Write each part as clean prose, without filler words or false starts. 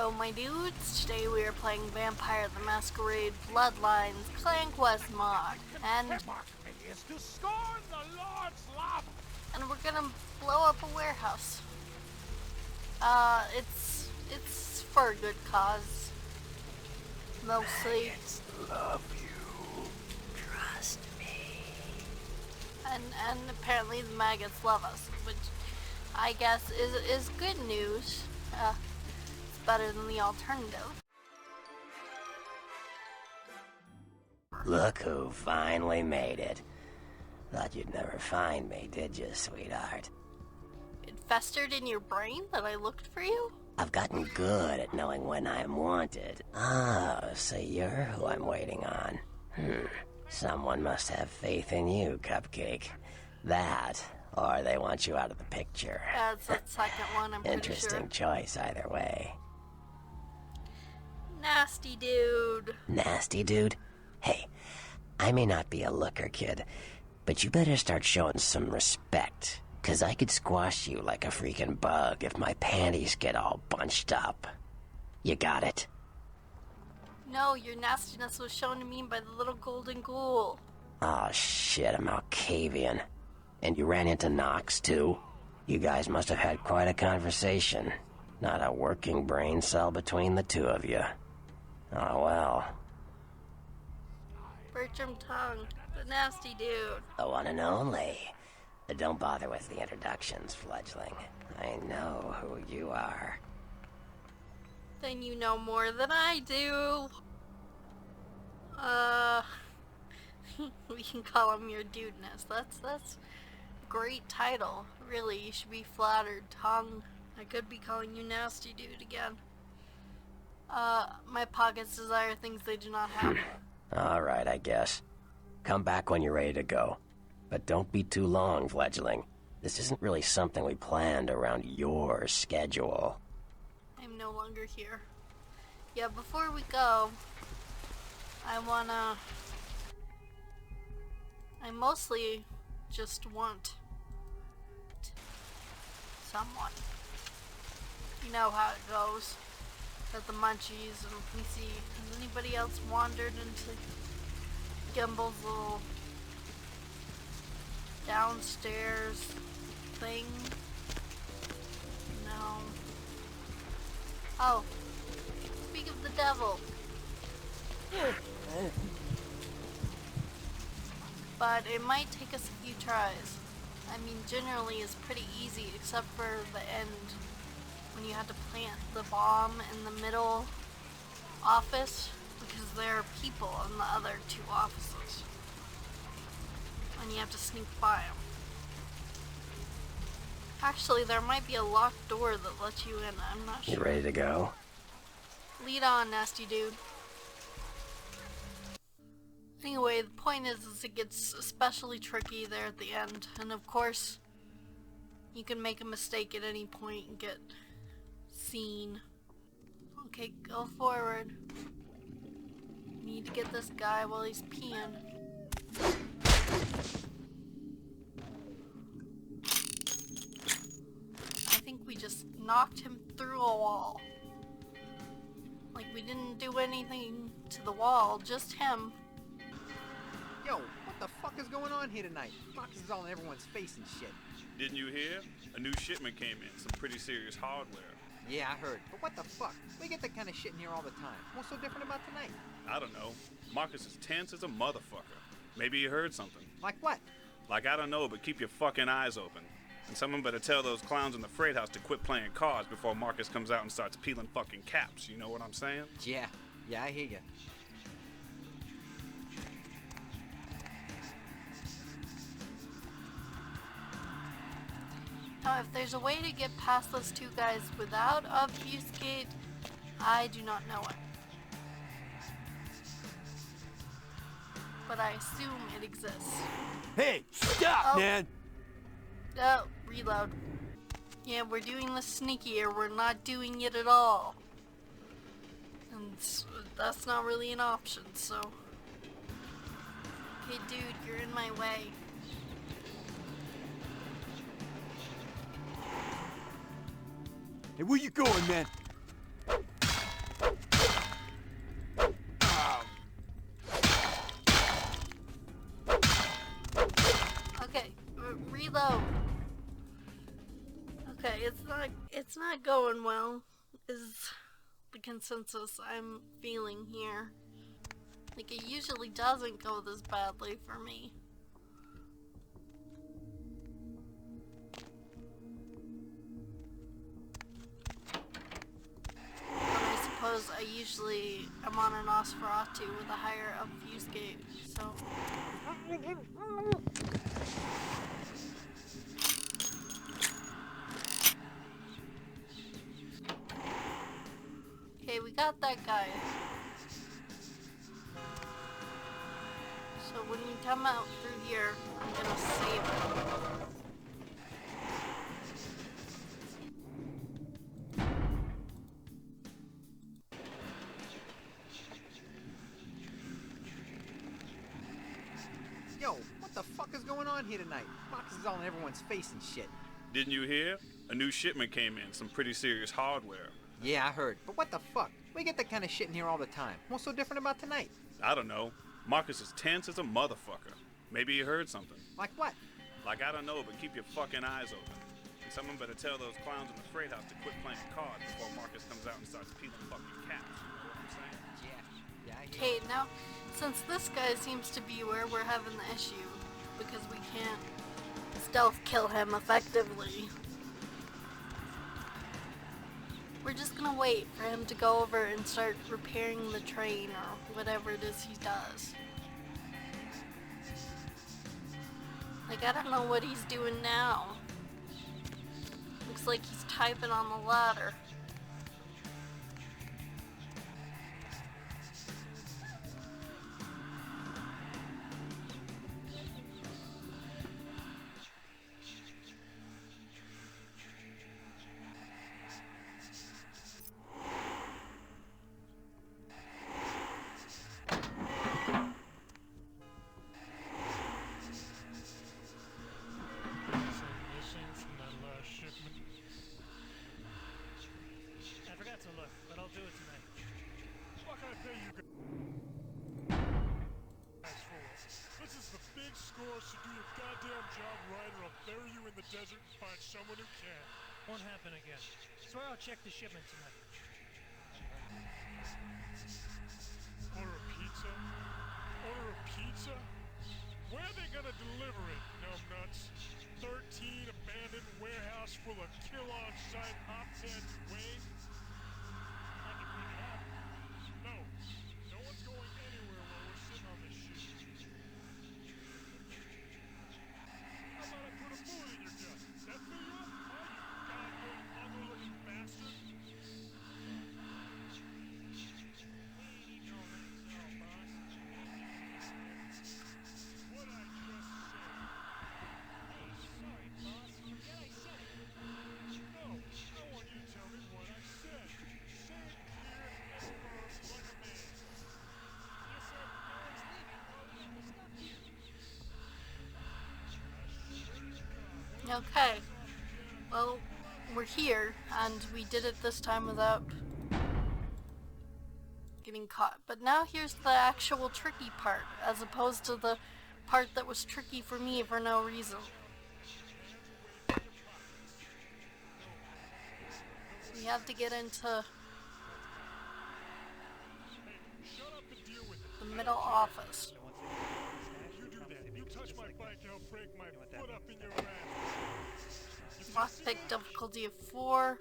Hello my dudes, today we are playing Vampire the Masquerade Bloodlines Clan Quest mod, and we're gonna blow up a warehouse. It's for a good cause, mostly. Love you. Trust me. And apparently the maggots love us, which I guess is good news. It's better than the alternative. Look who finally made it. Thought you'd never find me, did you, sweetheart? It festered in your brain that I looked for you? I've gotten good at knowing when I am wanted. Oh, so you're who I'm waiting on. Someone must have faith in you, Cupcake. That, or they want you out of the picture. That's the second one, I'm pretty Interesting choice either way. Nasty dude. Nasty dude? Hey, I may not be a looker, kid, but you better start showing some respect, 'cause I could squash you like a freaking bug if my panties get all bunched up. You got it? No, your nastiness was shown to me by the little golden ghoul. Oh shit, a Malkavian. And you ran into Nox, too? You guys must have had quite a conversation. Not a working brain cell between the two of you. Oh well. Bertram Tongue, the nasty dude. The one and only. Don't bother with the introductions, fledgling. I know who you are. Then you know more than I do. We can call him your dudeness. That's a great title. Really, you should be flattered, Tongue. I could be calling you nasty dude again. My pockets desire things they do not have. Alright, I guess. Come back when you're ready to go. But don't be too long, fledgling. This isn't really something we planned around your schedule. I'm no longer here. Yeah, before we go, I mostly just want someone. You know how it goes. At the munchies, and we can see, has anybody else wandered into Gimble's little downstairs thing? No. Oh, speak of the devil. But it might take us a few tries. I mean, generally it's pretty easy, except for the end, when you had to plant the bomb in the middle office, because there are people in the other two offices. And you have to sneak by them. Actually, there might be a locked door that lets you in, I'm not sure. You ready to go? Lead on, nasty dude. Anyway, the point is it gets especially tricky there at the end, and of course, you can make a mistake at any point and get seen. Okay, go forward. Need to get this guy while he's peeing. I think we just knocked him through a wall. Like we didn't do anything to the wall, just him. Yo, what the fuck is going on here tonight? Boxes all in everyone's face and shit. Didn't you hear? A new shipment came in, some pretty serious hardware. Yeah, I heard. But what the fuck? We get that kind of shit in here all the time. What's so different about tonight? I don't know. Marcus is tense as a motherfucker. Maybe he heard something. Like what? Like, I don't know, but keep your fucking eyes open. And someone better tell those clowns in the freight house to quit playing cards before Marcus comes out and starts peeling fucking caps. You know what I'm saying? Yeah, I hear ya. Now, if there's a way to get past those two guys without obfuscate, I do not know it. But I assume it exists. Hey, stop, man! Oh, reload. Yeah, we're doing this sneakier, we're not doing it at all. And that's not really an option, so... Okay, dude, you're in my way. Hey, where you going, man? not going well, is the consensus I'm feeling here. Like, it usually doesn't go this badly for me. But I suppose I usually am on an Nosferatu with a higher up fuse gauge, so... Okay, we got that guy. So when we come out through here, I'm gonna save him. Yo, what the fuck is going on here tonight? Marcus is all in everyone's face and shit. Didn't you hear? A new shipment came in, some pretty serious hardware. Yeah, I heard. But what the fuck? We get that kind of shit in here all the time. What's so different about tonight? I don't know. Marcus is tense as a motherfucker. Maybe he heard something. Like what? Like, I don't know, but keep your fucking eyes open. And someone better tell those clowns in the freight house to quit playing cards before Marcus comes out and starts peeling fucking caps. You know what I'm saying? Yeah, I hear. Okay, now, since this guy seems to be where we're having the issue, because we can't stealth kill him effectively, we're just gonna wait for him to go over and start repairing the train or whatever it is he does. Like, I don't know what he's doing now. Looks like he's typing on the ladder. Desert and find someone who can. Won't happen again. Swear I'll check the shipment tonight. Order a pizza? Order a pizza? Where are they gonna deliver it, numbnuts? 13 abandoned warehouse full of kill-on-site hot-heads wait? I can pick it up. No. No one's going anywhere while we're sitting on this shit. How about I put a bullet in your gut? That fill you up? Huh, you goddamn ugly-looking bastard? What I just said. Hey, sorry, boss. Forget I said it. No, I want you to tell me what I said. Say it clear and firm like a man. You said no one's leaving while we have the stuff here. Okay. Well, we're here, and we did it this time without getting caught. But now here's the actual tricky part, as opposed to the part that was tricky for me for no reason. We have to get into the middle office. You do that. You touch my bike and I'll break my foot up in your ass. Lockpick difficulty of 4,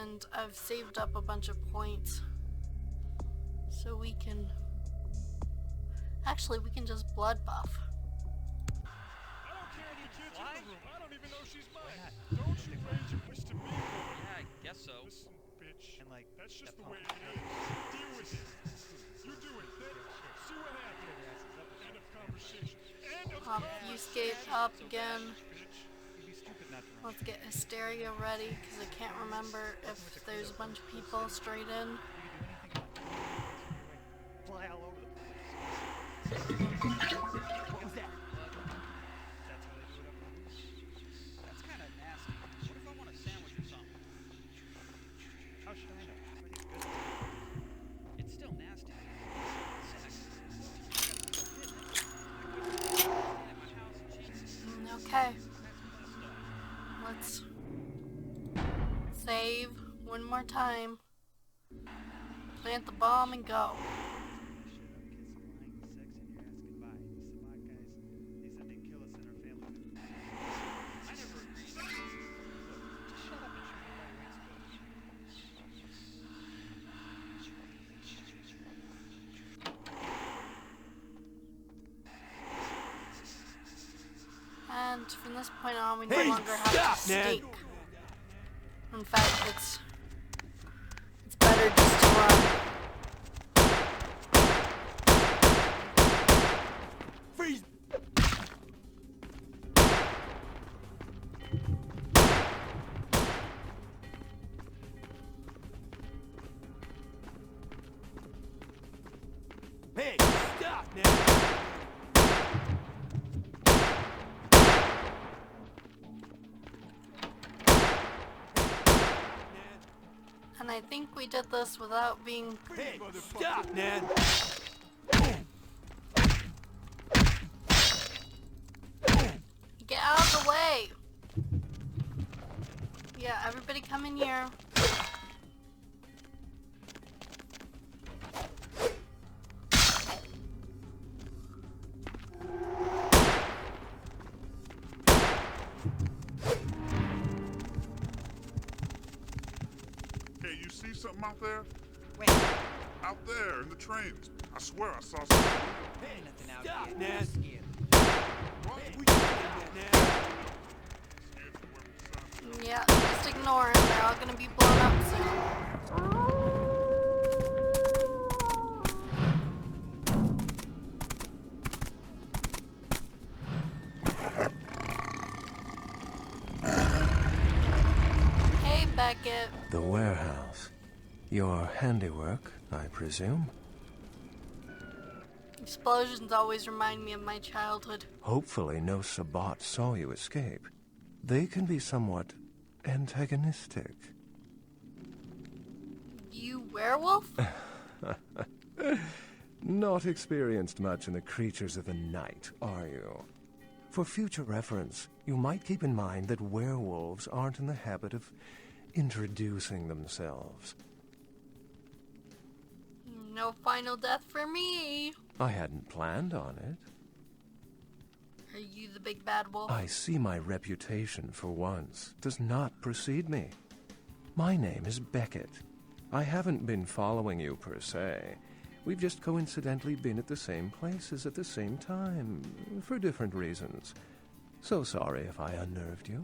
and I've saved up a bunch of points. So we can... Actually, we can just blood buff. I don't care if the kid's in the room. I don't even know she's mine. Don't you raise your voice to me, woman. Yeah, I guess so. Listen, bitch. And that's just the way it is. Deal with it. You do it, then see what happens. End of conversation. End of Obfuscate up again. bitch. Let's get Hysteria ready, because I can't remember if there's a bunch of people straight in. Fly all over the place. What was that? That's how they do it up there. That's kind of nasty. What if I want a sandwich or something? How should I know? Pretty good. It's still nasty. Sex. At my house, Jesus. Okay. Let's more time. Plant the bomb and go. And from this point on, we no longer have to sneak. In fact, it's better just to run. Freeze! Hey, stop now! And I think we did this without being... Hey, stop, man! Get out of the way! Yeah, everybody come in here. Hey, you see something out there? Wait, Out there in the trains. I swear I saw something. Hey, nothing out stop, here. man! I'm scared. What? Hey, we doing that now? Scared from where we signed. Yeah, just ignore them. They're all gonna be blown up soon. Hey, Beckett. The warehouse. Your handiwork, I presume? Explosions always remind me of my childhood. Hopefully no Sabbat saw you escape. They can be somewhat antagonistic. You werewolf? Not experienced much in the creatures of the night, are you? For future reference, you might keep in mind that werewolves aren't in the habit of introducing themselves. No final death for me. I hadn't planned on it. Are you the big bad wolf? I see my reputation, for once, does not precede me. My name is Beckett. I haven't been following you per se. We've just coincidentally been at the same places at the same time, for different reasons. So sorry if I unnerved you.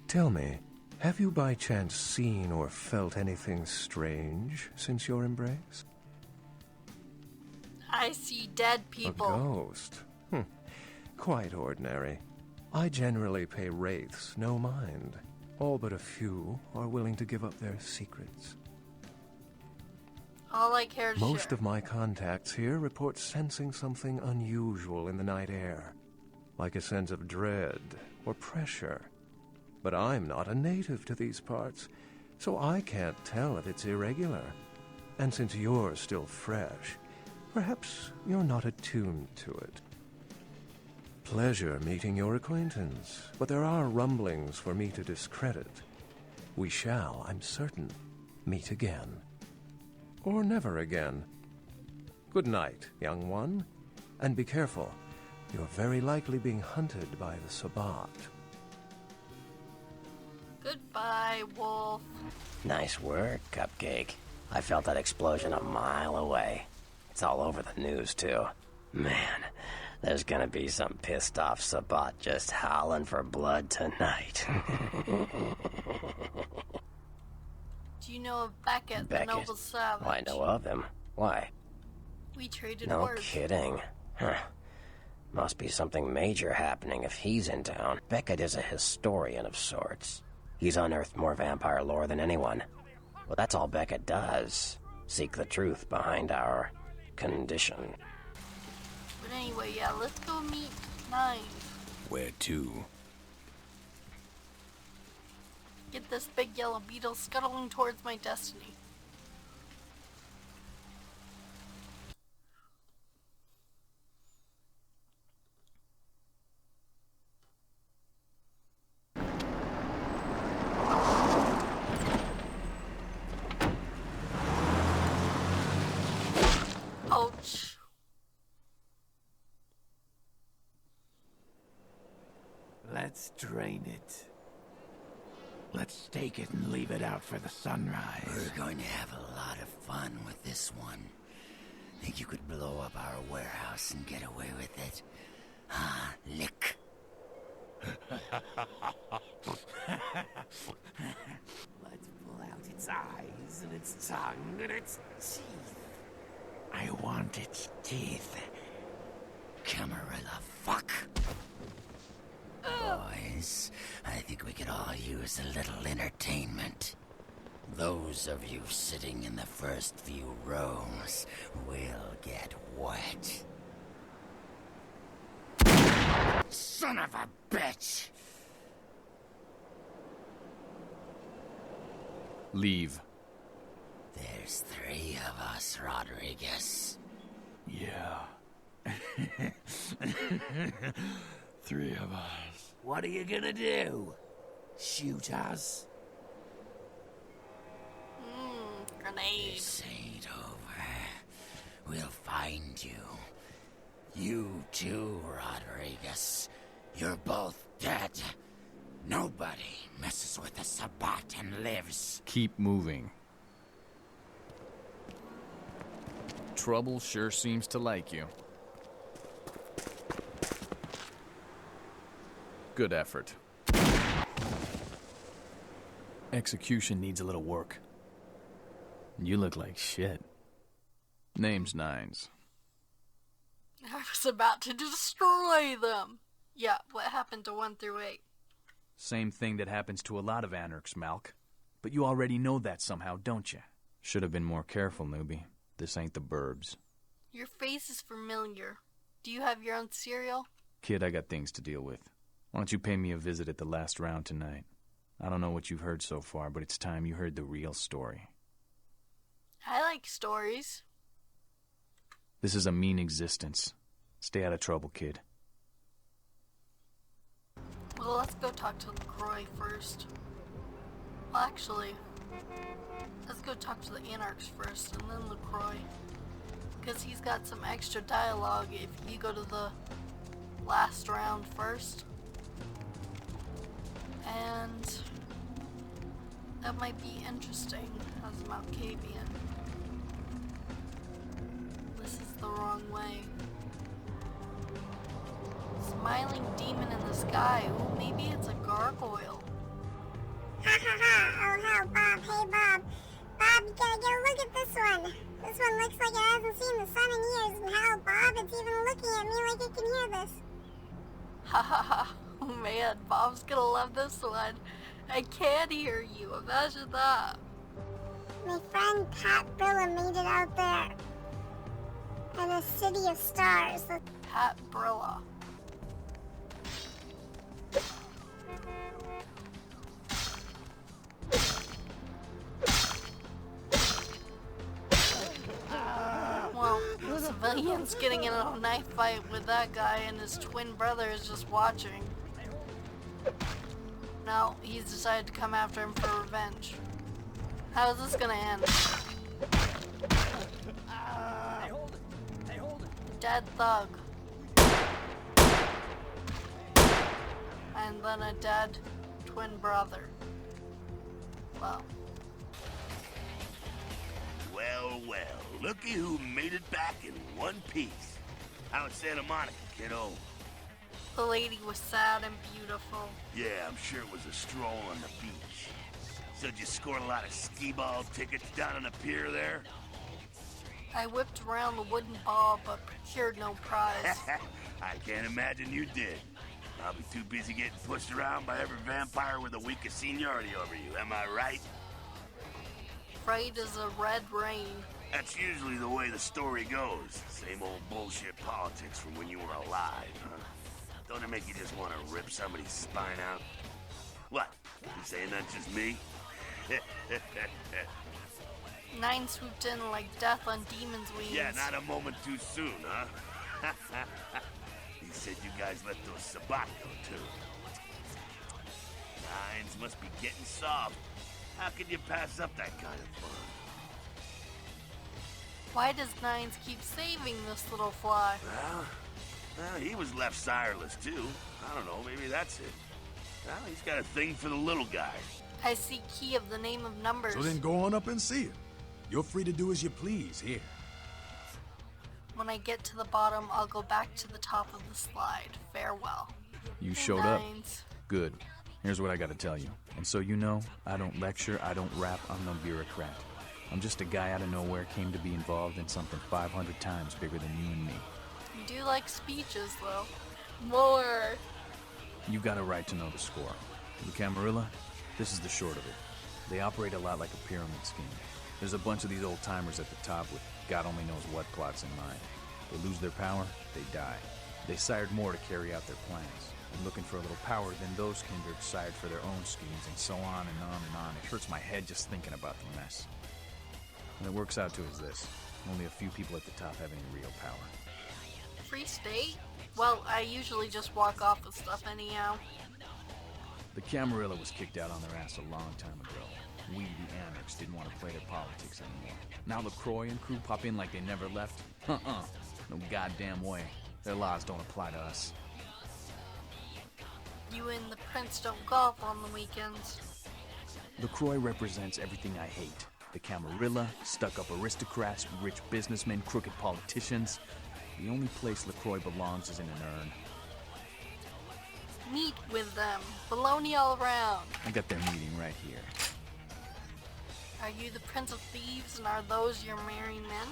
Tell me, have you by chance seen or felt anything strange since your embrace? I see dead people. A ghost? Quite ordinary. I generally pay wraiths no mind. All but a few are willing to give up their secrets. All I care to Most share. of my contacts here report sensing something unusual in the night air, like a sense of dread or pressure. But I'm not a native to these parts, so I can't tell if it's irregular. And since you're still fresh, perhaps you're not attuned to it. Pleasure meeting your acquaintance, but there are rumblings for me to discredit. We shall, I'm certain, meet again. Or never again. Good night, young one. And be careful. You're very likely being hunted by the Sabbat. Goodbye, wolf. Nice work, Cupcake. I felt that explosion a mile away. It's all over the news, too. Man, there's gonna be some pissed off Sabbat just howling for blood tonight. Do you know of Beckett, the Beckett? noble savage? Well, I know of him. Why? We traded No words. kidding. Huh. Must be something major happening if he's in town. Beckett is a historian of sorts. He's unearthed more vampire lore than anyone. Well, that's all Beckett does. Seek the truth behind our condition. But anyway, yeah, let's go meet Nine. Where to? Get this big yellow beetle scuttling towards my destiny. Ouch. Let's drain it. Let's stake it and leave it out for the sunrise. We're going to have a lot of fun with this one. Think you could blow up our warehouse and get away with it? Huh, Lick? Let's pull out its eyes and its tongue and its teeth. I want its teeth. Camarilla fuck. Boys, I think we could all use a little entertainment. Those of you sitting in the first few rows will get wet. Son of a bitch! Leave. There's 3 of us, Rodriguez. Yeah. 3 of us. What are you gonna do? Shoot us? Grenade. This ain't over. We'll find you. You too, Rodriguez. You're both dead. Nobody messes with the Sabbat and lives. Keep moving. Trouble sure seems to like you. Good effort. Execution needs a little work. You look like shit. Name's Nines. I was about to destroy them. Yeah, what happened to 1 through 8? Same thing that happens to a lot of anarchs, Malk. But you already know that somehow, don't you? Should have been more careful, newbie. This ain't the burbs. Your face is familiar. Do you have your own cereal? Kid, I got things to deal with. Why don't you pay me a visit at the last round tonight? I don't know what you've heard so far, but it's time you heard the real story. I like stories. This is a mean existence. Stay out of trouble, kid. Well, let's go talk to LaCroix first. Well, actually, let's go talk to the Anarchs first, and then LaCroix. Because he's got some extra dialogue if you go to the last round first. And that might be interesting as a Malkavian. This is the wrong way. Smiling demon in the sky. Oh, maybe it's a gargoyle. Ha ha ha! Oh hell, Bob! Hey Bob! Bob, you gotta get a look at this one! This one looks like it hasn't seen the sun in years, and hell, Bob, it's even looking at me like it can hear this. Ha ha ha! Oh man, Bob's gonna love this one. I can't hear you. Imagine that. My friend Pat Brilla made it out there. In the city of stars. Pat Brilla. Well, the civilian's getting in a knife fight with that guy, and his twin brother is just watching. Now, he's decided to come after him for revenge. How is this gonna end? Dead thug. And then a dead twin brother. Well. Well, well, looky who made it back in one piece. How in Santa Monica, kiddo? The lady was sad and beautiful. Yeah, I'm sure it was a stroll on the beach. Said you scored a lot of skee-ball tickets down on the pier there? I whipped around the wooden ball, but procured no prize. I can't imagine you did. I'll be too busy getting pushed around by every vampire with the weakest seniority over you, am I right? Fright is a red rain. That's usually the way the story goes. Same old bullshit politics from when you were alive, huh? Don't it make you just want to rip somebody's spine out? What? You saying that's just me? 9 swooped in like death on demon's wings. Yeah, not a moment too soon, huh? He said you guys let those Sabbat go, too. 9s must be getting soft. How could you pass up that kind of fun? Why does Nines keep saving this little fly? Well, he was left sireless, too. I don't know, maybe that's it. Well, he's got a thing for the little guy. I see key of the name of numbers. So then go on up and see him. You're free to do as you please here. When I get to the bottom, I'll go back to the top of the slide. Farewell. You showed up. Good. Here's what I gotta tell you. And so you know, I don't lecture, I don't rap, I'm no bureaucrat. I'm just a guy out of nowhere came to be involved in something 500 times bigger than you and me. You do like speeches, though. More. You got a right to know the score. The Camarilla, this is the short of it. They operate a lot like a pyramid scheme. There's a bunch of these old-timers at the top with God only knows what plots in mind. They lose their power, they die. They sired more to carry out their plans. And looking for a little power, then those kindred sired for their own schemes, and so on and on and on. It hurts my head just thinking about the mess. And it works out to is this. Only a few people at the top have any real power. Free state? Well, I usually just walk off with stuff anyhow. The Camarilla was kicked out on their ass a long time ago. We, the anarchs, didn't want to play their politics anymore. Now LaCroix and crew pop in like they never left? No goddamn way. Their laws don't apply to us. You and the Prince don't golf on the weekends. LaCroix represents everything I hate. The Camarilla, stuck-up aristocrats, rich businessmen, crooked politicians. The only place LaCroix belongs is in an urn. Meet with them. Baloney all around. I got their meeting right here. Are you the Prince of Thieves, and are those your merry men?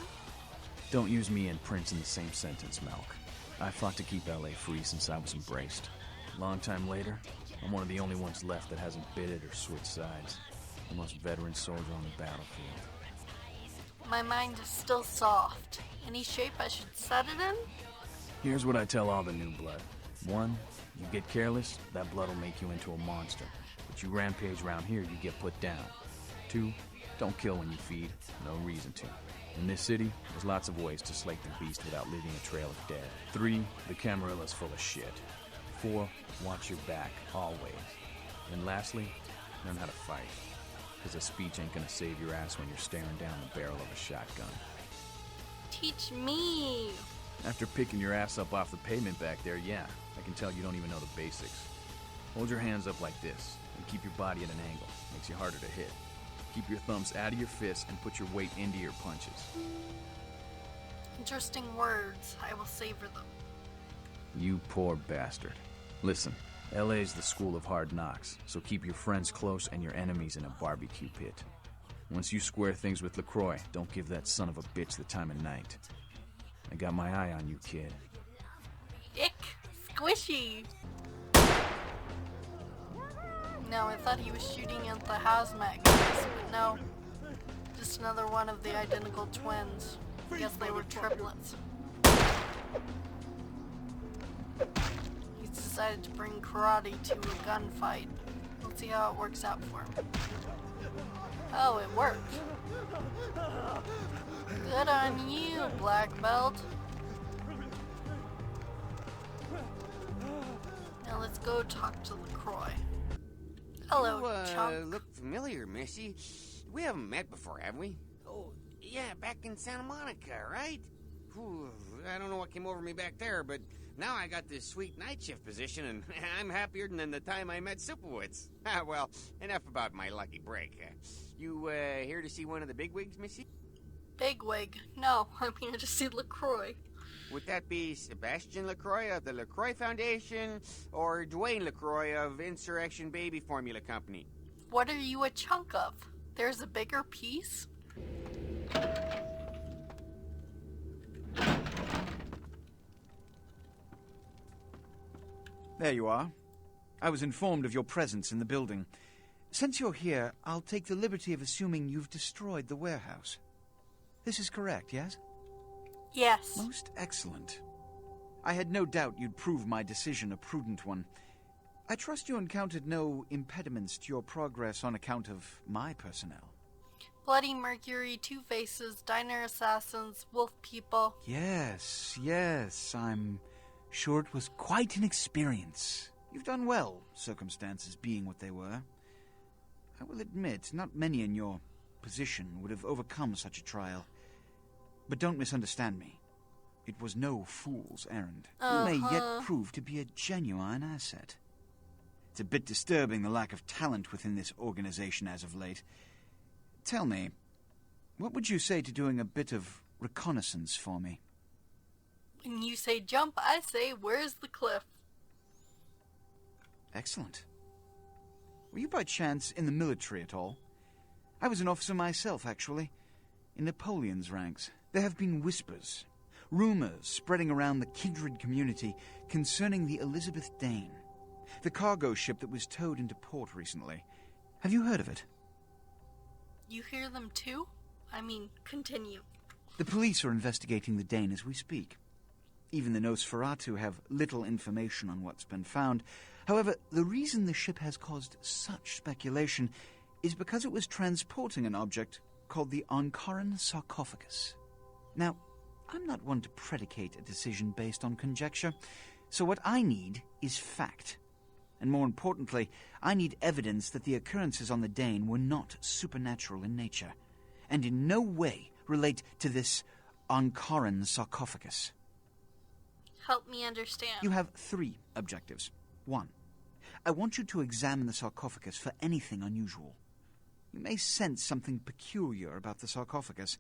Don't use me and Prince in the same sentence, Malk. I fought to keep LA free since I was embraced. A long time later, I'm one of the only ones left that hasn't bidded or switched sides. The most veteran soldier on the battlefield. My mind is still soft. Any shape I should set it in? Here's what I tell all the new blood. 1, you get careless, that blood will make you into a monster. But you rampage around here, you get put down. 2, don't kill when you feed. No reason to. In this city, there's lots of ways to slake the beast without leaving a trail of dead. 3, the Camarilla's full of shit. 4, watch your back, always. And lastly, learn how to fight. Because a speech ain't gonna save your ass when you're staring down the barrel of a shotgun. Teach me! After picking your ass up off the pavement back there, yeah, I can tell you don't even know the basics. Hold your hands up like this, and keep your body at an angle. Makes you harder to hit. Keep your thumbs out of your fists and put your weight into your punches. Interesting words. I will savor them. You poor bastard. Listen, LA's the school of hard knocks, so keep your friends close and your enemies in a barbecue pit. Once you square things with LaCroix, don't give that son of a bitch the time of night. I got my eye on you, kid. Ick! Squishy! No, I thought he was shooting at the hazmat guys, but no. Just another one of the identical twins. I guess they were triplets. He's decided to bring karate to a gunfight. Let's see how it works out for him. Oh, it worked. Good on you, black belt. Now let's go talk to LaCroix. Hello, Chunk. Look familiar, Missy. We haven't met before, have we? Oh, yeah, back in Santa Monica, right? Whew, I don't know what came over me back there, but now I got this sweet night shift position, and I'm happier than the time I met Supowitz. Well, enough about my lucky break. You here to see one of the bigwigs, Missy? Bigwig? No, I'm here to see LaCroix. Would that be Sebastian LaCroix of the LaCroix Foundation, or Dwayne LaCroix of Insurrection Baby Formula Company? What are you a chunk of? There's a bigger piece? There you are. I was informed of your presence in the building. Since you're here, I'll take the liberty of assuming you've destroyed the warehouse. This is correct, yes? Yes. Most excellent. I had no doubt you'd prove my decision a prudent one. I trust you encountered no impediments to your progress on account of my personnel. Bloody Mercury, Two Faces, Diner Assassins, Wolf People. Yes, I'm sure it was quite an experience. You've done well, circumstances being what they were. I will admit, not many in your position would have overcome such a trial. But don't misunderstand me. It was no fool's errand. You may yet prove to be a genuine asset. It's a bit disturbing, the lack of talent within this organization as of late. Tell me, what would you say to doing a bit of reconnaissance for me? When you say jump, I say, where's the cliff? Excellent. Were you by chance in the military at all? I was an officer myself, actually, in Napoleon's ranks. There have been whispers, rumors spreading around the kindred community concerning the Elizabeth Dane, the cargo ship that was towed into port recently. Have you heard of it? You hear them too? I mean, continue. The police are investigating the Dane as we speak. Even the Nosferatu have little information on what's been found. However, the reason the ship has caused such speculation is because it was transporting an object called the Ankaran sarcophagus. Now, I'm not one to predicate a decision based on conjecture, so what I need is fact. And more importantly, I need evidence that the occurrences on the Dane were not supernatural in nature, and in no way relate to this Ankaran sarcophagus. Help me understand. You have 3 objectives. 1. I want you to examine the sarcophagus for anything unusual. You may sense something peculiar about the sarcophagus.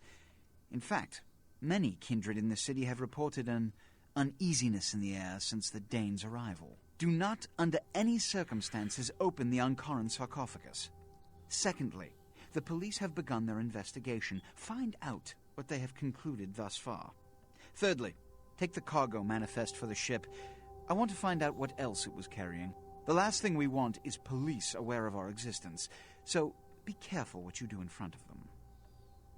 In fact, many kindred in the city have reported an uneasiness in the air since the Dane's arrival. Do not, under any circumstances, open the Ankaran sarcophagus. Secondly, the police have begun their investigation. Find out what they have concluded thus far. Thirdly, take the cargo manifest for the ship. I want to find out what else it was carrying. The last thing we want is police aware of our existence, so be careful what you do in front of them.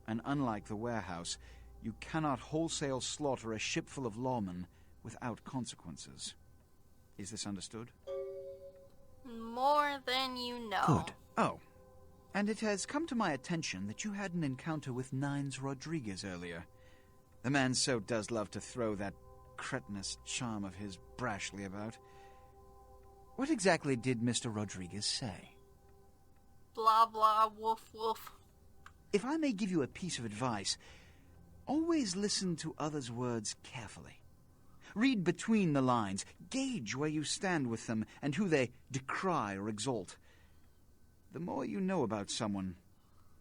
And unlike the warehouse, you cannot wholesale slaughter a ship full of lawmen without consequences. Is this understood? More than you know. Good. Oh, and it has come to my attention that you had an encounter with Nines Rodriguez earlier. The man so does love to throw that cretinous charm of his brashly about. What exactly did Mr. Rodriguez say? Blah, blah, woof, woof. If I may give you a piece of advice, always listen to others' words carefully. Read between the lines, gauge where you stand with them and who they decry or exalt. The more you know about someone,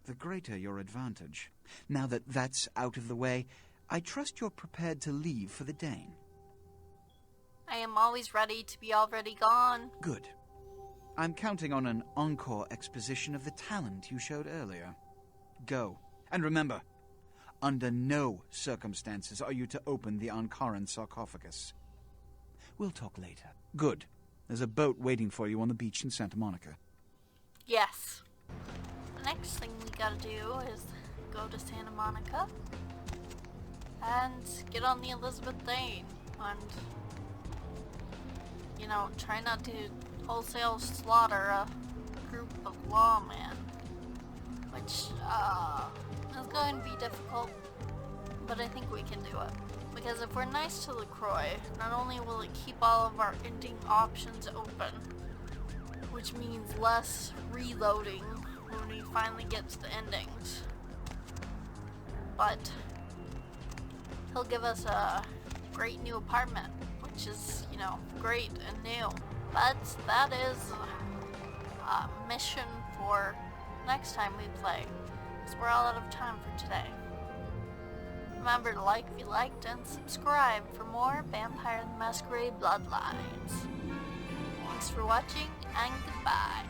the greater your advantage. Now that that's out of the way, I trust you're prepared to leave for the Dane. I am always ready to be already gone. Good. I'm counting on an encore exposition of the talent you showed earlier. Go. And remember, under no circumstances are you to open the Ankaran sarcophagus. We'll talk later. Good. There's a boat waiting for you on the beach in Santa Monica. Yes. The next thing we gotta do is go to Santa Monica and get on the Elizabeth Dane and, you know, try not to wholesale slaughter a group of lawmen, which is going to be difficult, but I think we can do it. Because if we're nice to LaCroix, not only will it keep all of our ending options open, which means less reloading when he finally gets the endings, but he'll give us a great new apartment, which is, you know, great and new. But that is a mission for next time we play, because we're all out of time for today. Remember to like if you liked and subscribe for more Vampire the Masquerade Bloodlines. Thanks for watching and goodbye.